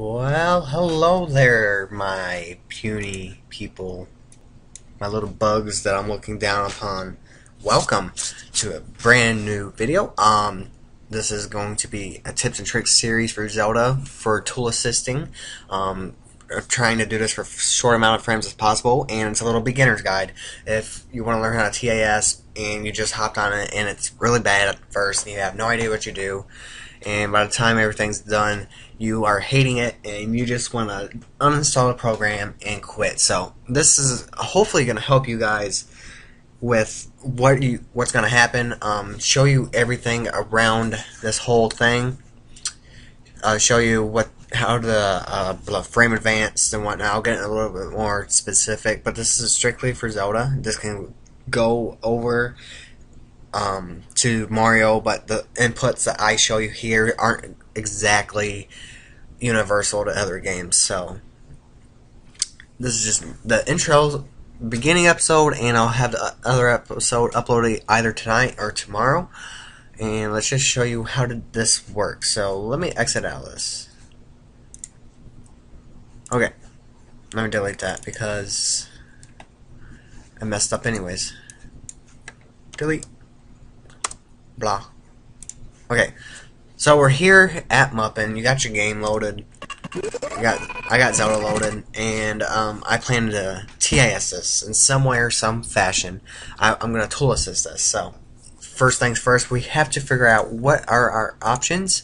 Well, hello there, my puny people, my little bugs that I'm looking down upon. Welcome to a brand new video. This is going to be a tips and tricks series for Zelda for tool assisting. I'm trying to do this for short amount of frames as possible, and it's a little beginner's guide. If you want to learn how to TAS and you just hopped on it and it's really bad at first and you have no idea what you do, and by the time everything's done, you are hating it and you just want to uninstall the program and quit. So this is hopefully going to help you guys with what's going to happen. Show you everything around this whole thing. Show you how the frame advance and whatnot. I'll get a little bit more specific, but this is strictly for Zelda. This can go over to Mario, but the inputs that I show you here aren't exactly universal to other games. So this is just the intro, beginning episode, and I'll have the other episode uploaded either tonight or tomorrow. And let's just show you how did this work. So let me exit out of this. Okay, let me delete that because I messed up anyways. Delete. Blah. Okay, so we're here at Muppin. You got your game loaded. I got Zelda loaded, and I plan to TAS this in some way or some fashion. I'm gonna tool assist this. So first things first, we have to figure out what are our options.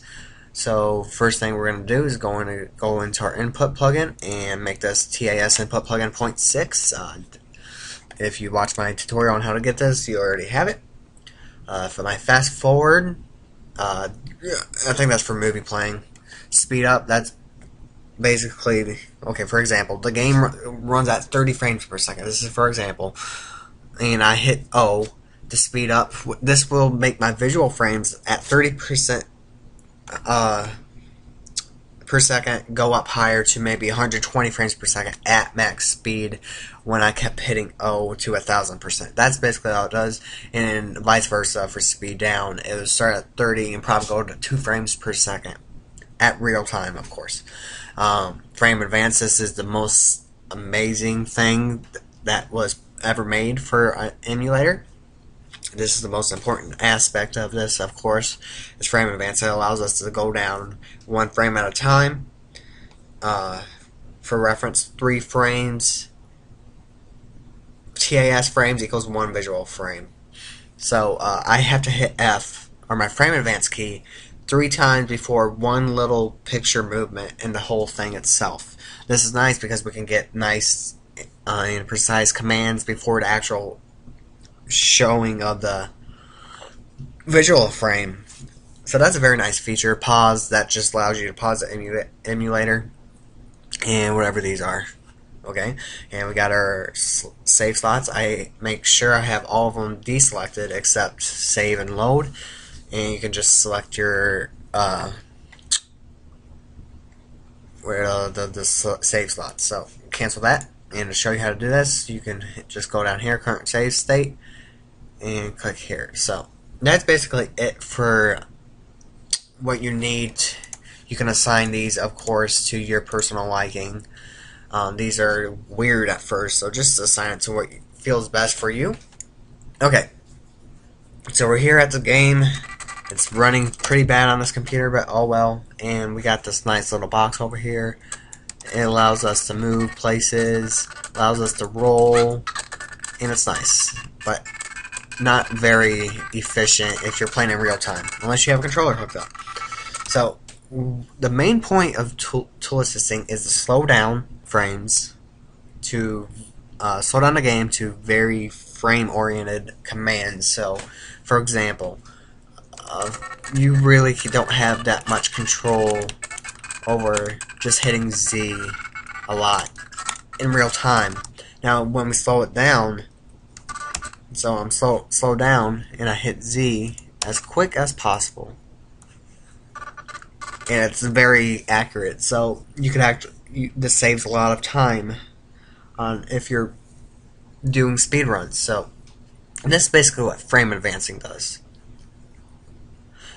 So first thing we're going to do is go into our input plugin and make this TAS input plugin 0.6. If you watched my tutorial on how to get this, you already have it. For my fast forward, I think that's for movie playing. Speed up, that's basically, okay, for example, the game runs at 30 frames per second. This is for example. And I hit O to speed up. This will make my visual frames at 30% per second go up higher to maybe 120 frames per second at max speed when I kept hitting O to 1000%. That's basically all it does, and vice versa for speed down. It would start at 30 and probably go to 2 frames per second at real time, of course. Frame advance, this is the most amazing thing that was ever made for an emulator. This is the most important aspect of this, of course, is frame advance. It allows us to go down 1 frame at a time. For reference, 3 frames, TAS frames equals 1 visual frame. So I have to hit F, or my frame advance key, 3 times before one little picture movement in the whole thing itself. This is nice because we can get nice and precise commands before the actual showing of the visual frame. So that's a very nice feature. Pause, that just allows you to pause the emulator and whatever these are. Okay, and we got our save slots. I make sure I have all of them deselected except save and load, and you can just select your the save slots. So cancel that, and to show you how to do this, you can just go down here, current save state, and click here. So that's basically it for what you need. You can assign these, of course, to your personal liking. These are weird at first, so just assign it to what feels best for you. Okay, so we're here at the game. It's running pretty bad on this computer, but oh well. And we got this nice little box over here. It allows us to move places, allows us to roll, and it's nice, but not very efficient if you're playing in real time, unless you have a controller hooked up. So the main point of tool assisting is to slow down frames, to slow down the game to very frame-oriented commands. So, for example, you really don't have that much control over just hitting Z a lot in real time. Now, when we slow it down, so I'm slow down, and I hit Z as quick as possible, and it's very accurate. So you can this saves a lot of time if you're doing speed runs. So this is basically what frame advancing does.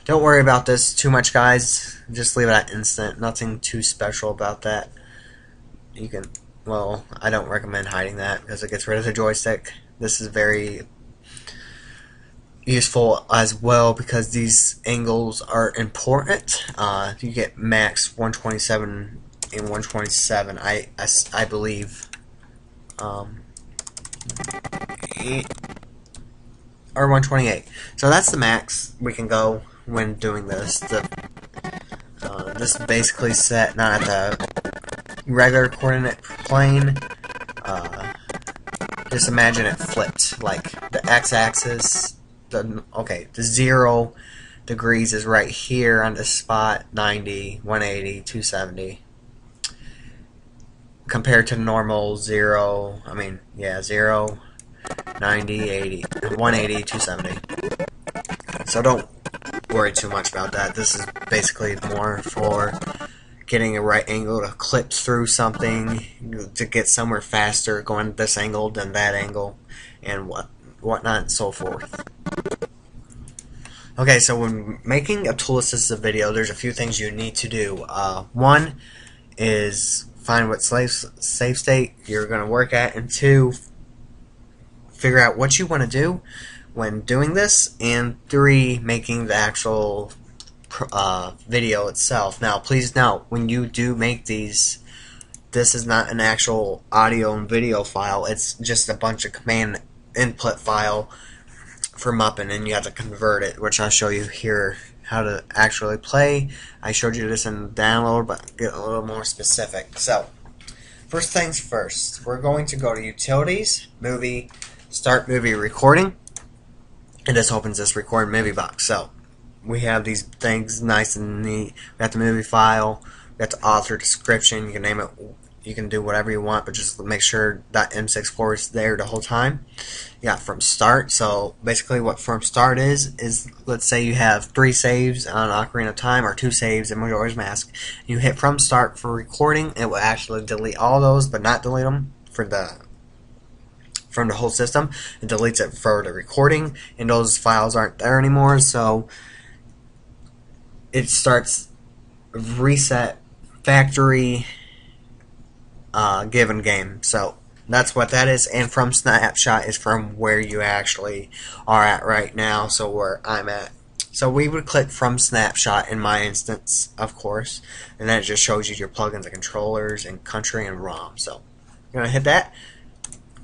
don't worry about this too much, guys. Just leave it at instant. Nothing too special about that. You can, well, I don't recommend hiding that because it gets rid of the joystick. This is very useful as well because these angles are important. You get max 127 and 127, I believe, or 128. So that's the max we can go when doing this. This is basically set not at the regular coordinate plane. Just imagine it flipped, like the x-axis. The 0 degrees is right here on this spot, 90, 180, 270. Compared to normal 0, 0, 90, 80, 180, 270. So don't worry too much about that. This is basically more for getting a right angle to clip through something, to get somewhere faster, going this angle than that angle, and whatnot and so forth. Okay, so when making a tool assisted video, there's a few things you need to do. One is find what safe state you're going to work at, and 2, figure out what you want to do when doing this, and 3, making the actual video itself. Now, please note, when you do make these, this is not an actual audio and video file. It's just a bunch of command input file from up, and then you have to convert it, which I'll show you here how to actually play. I showed you this in download, but get a little more specific. So, first things first, we're going to go to Utilities, Movie, Start Movie Recording, and this opens this Record Movie box. So, we have these things nice and neat. We got the movie file, we got the author description, you can name it, you can do whatever you want, but just make sure that M64 is there the whole time. You got From Start, so basically what From Start is let's say you have 3 saves on Ocarina of Time or 2 saves in Majora's Mask. You hit From Start for recording, it will actually delete all those, but not delete them from the whole system. It deletes it for the recording, and those files aren't there anymore, so it starts reset factory given game. So that's what that is, and From Snapshot is from where you actually are at right now, so where I'm at. So we would click From Snapshot in my instance, of course, and then it just shows you your plugins and controllers and country and ROM. So you're gonna hit that,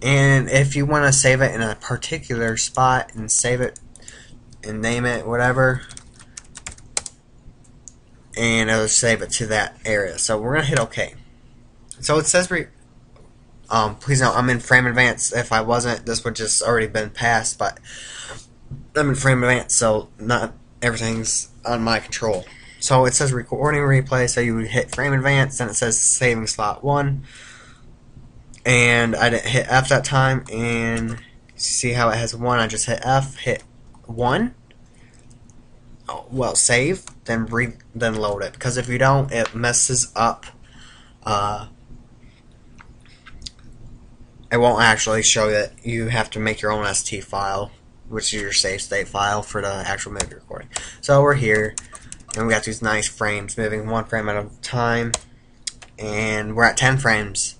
and if you want to save it in a particular spot and save it and name it whatever, and it'll save it to that area. So we're gonna hit OK. So it says please note I'm in frame advance. If I wasn't, this would just already been passed, but I'm in frame advance, so not everything's on my control. So it says recording replay, so you would hit frame advance, then it says saving slot 1, and I didn't hit F that time, and see how it has 1, I just hit F, hit 1, oh, well, save, then load it, because if you don't, it messes up. It won't actually show that. You have to make your own ST file, which is your save state file for the actual movie recording. So we're here, and we got these nice frames moving 1 frame at a time, and we're at 10 frames.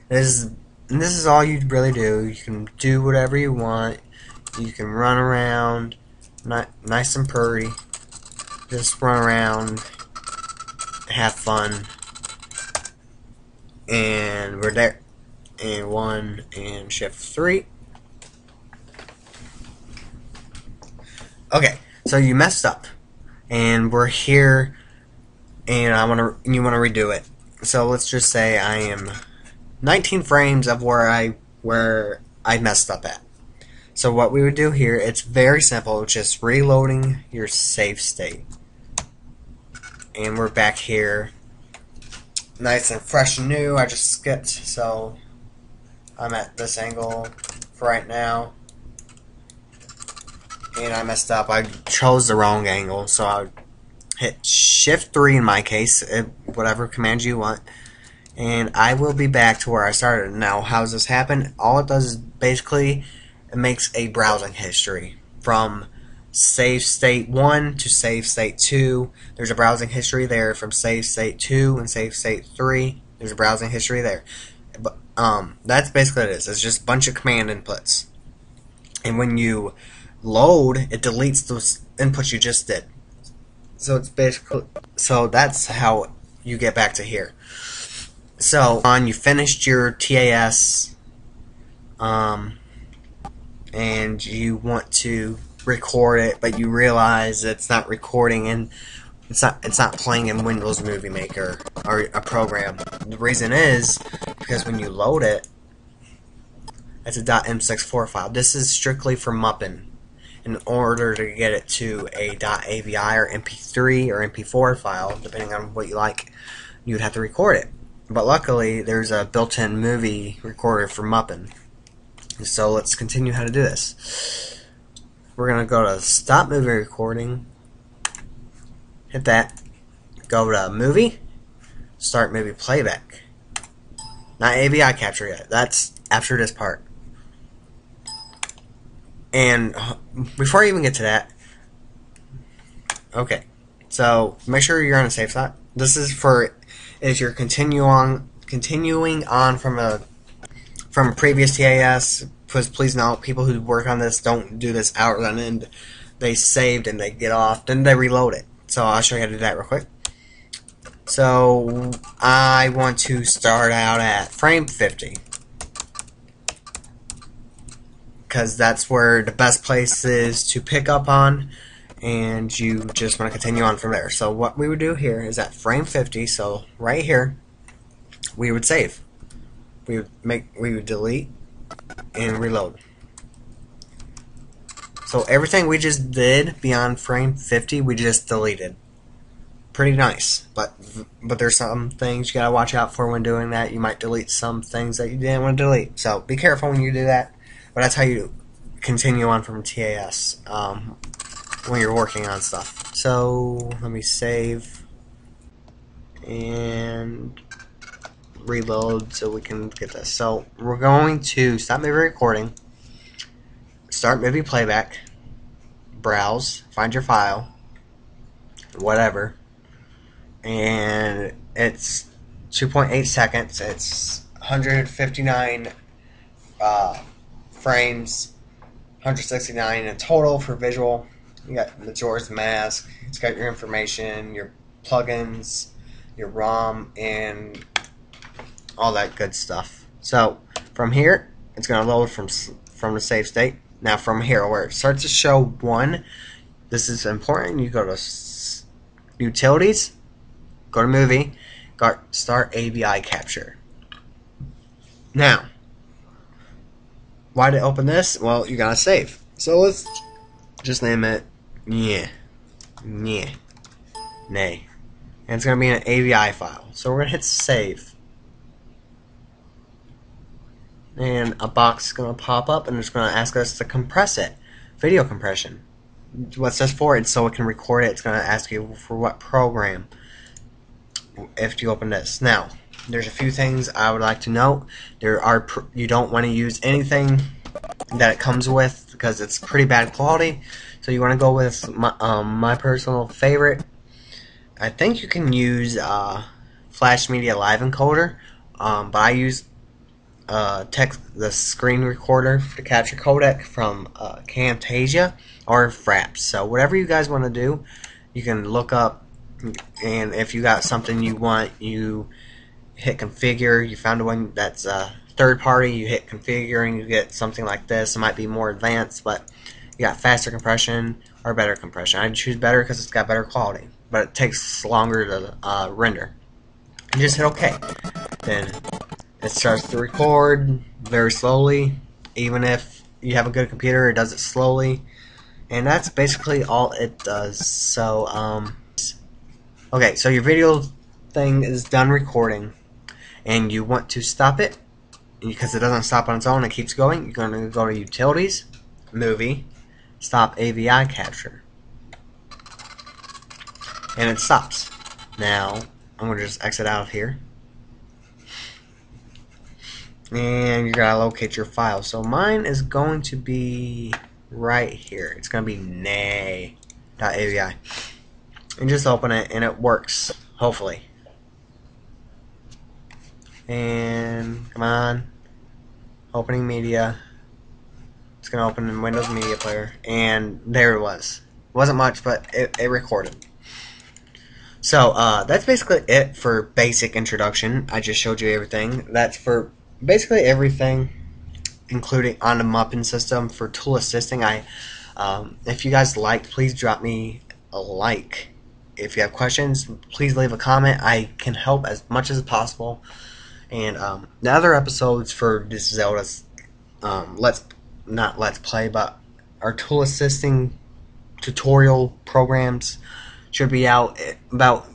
This is all you really do. You can do whatever you want. You can run around, nice and purry. Just run around, have fun, and we're there. And 1 and shift 3. Okay, so you messed up, and we're here, and you want to redo it. So let's just say I am 19 frames of where I messed up at. So what we would do here, it's very simple, just reloading your save state, and we're back here, nice and fresh and new. I just skipped, so I'm at this angle for right now, and I messed up. I chose the wrong angle, so I would hit shift 3 in my case, whatever command you want, and I will be back to where I started. Now, how does this happen? All it does is basically it makes a browsing history from save state 1 to save state 2. There's a browsing history there from save state 2 and save state 3. There's a browsing history there. But that's basically what it is. It's just a bunch of command inputs. And when you load, it deletes those inputs you just did. So it's basically, so that's how you get back to here. So you finished your TAS, and you want to record it, but you realize it's not recording and it's not playing in Windows Movie Maker or a program. The reason is because when you load it, it's a .m64 file. This is strictly for mupping. In order to get it to a .avi or MP3 or MP4 file, depending on what you like, you'd have to record it. But luckily, there's a built-in movie recorder for mupping. So let's continue how to do this. We're going to go to Stop Movie Recording, hit that, go to Movie, Start Movie Playback. Not AVI capture yet, that's after this part. And before I even get to that, okay, so make sure you're on a safe side. This is for if you're continuing on from a previous TAS. Because please note, people who work on this don't do this hours on end. They saved and they get off, then they reload it. So I'll show you how to do that real quick. So I want to start out at frame 50. Because that's where the best place is to pick up on, and you just want to continue on from there. So what we would do here is at frame 50, so right here, we would save. We would delete and reload. So everything we just did beyond frame 50, we just deleted. Pretty nice, but there's some things you gotta watch out for when doing that. You might delete some things that you didn't want to delete. So be careful when you do that. But that's how you continue on from TAS when you're working on stuff. So let me save and reload so we can get this. So we're going to stop movie recording, start movie playback, browse, find your file, whatever, and it's 2.8 seconds. It's 159 frames, 169 in total for visual. You got Majoras mask, it's got your information, your plugins, your ROM, and all that good stuff. So from here, it's going to load from the save state. Now from here, where it starts to show 1, this is important. You go to Utilities, go to Movie, start AVI capture. Now, why did it open this? Well, you gotta save. So let's just name it Nay. And it's gonna be an AVI file. So we're gonna hit save. And a box is gonna pop up and it's gonna ask us to compress it. Video compression. What's this for? It's so it can record it. It's gonna ask you for what program if you open this. Now, there's a few things I would like to note. You don't want to use anything that it comes with because it's pretty bad quality. So you want to go with my personal favorite. I think you can use Flash Media Live Encoder, but I use the screen recorder to capture codec from Camtasia or Fraps. So whatever you guys want to do, you can look up, and if you got something you want, you hit configure. You found one that's third party, you hit configure and you get something like this. It might be more advanced, but you got faster compression or better compression. I'd choose better because it's got better quality, but it takes longer to render. You just hit OK. Then it starts to record very slowly. Even if you have a good computer, it does it slowly. And that's basically all it does. So, okay, so your video thing is done recording, and you want to stop it because it doesn't stop on its own, it keeps going. You're going to go to Utilities, Movie, Stop AVI Capture, and it stops. Now I'm going to just exit out of here, and you got to locate your file. So mine is going to be right here. It's going to be nay.avi. And just open it, and it works, hopefully. And come on, opening media. It's going to open in Windows Media Player, and there it was. It wasn't much, but it recorded. So that's basically it for basic introduction. I just showed you everything. That's for basically everything, including on the mapping system. For tool assisting, if you guys liked, please drop me a like. If you have questions, please leave a comment. I can help as much as possible. And the other episodes for this Zelda's not let's play, but our tool assisting tutorial programs should be out about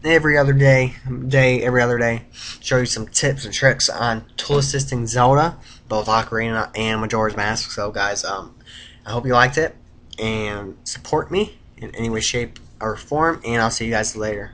every other day, every other day. Show you some tips and tricks on tool assisting Zelda, both Ocarina and Majora's Mask. So guys, I hope you liked it, and support me in any way, shape, or form, and I'll see you guys later.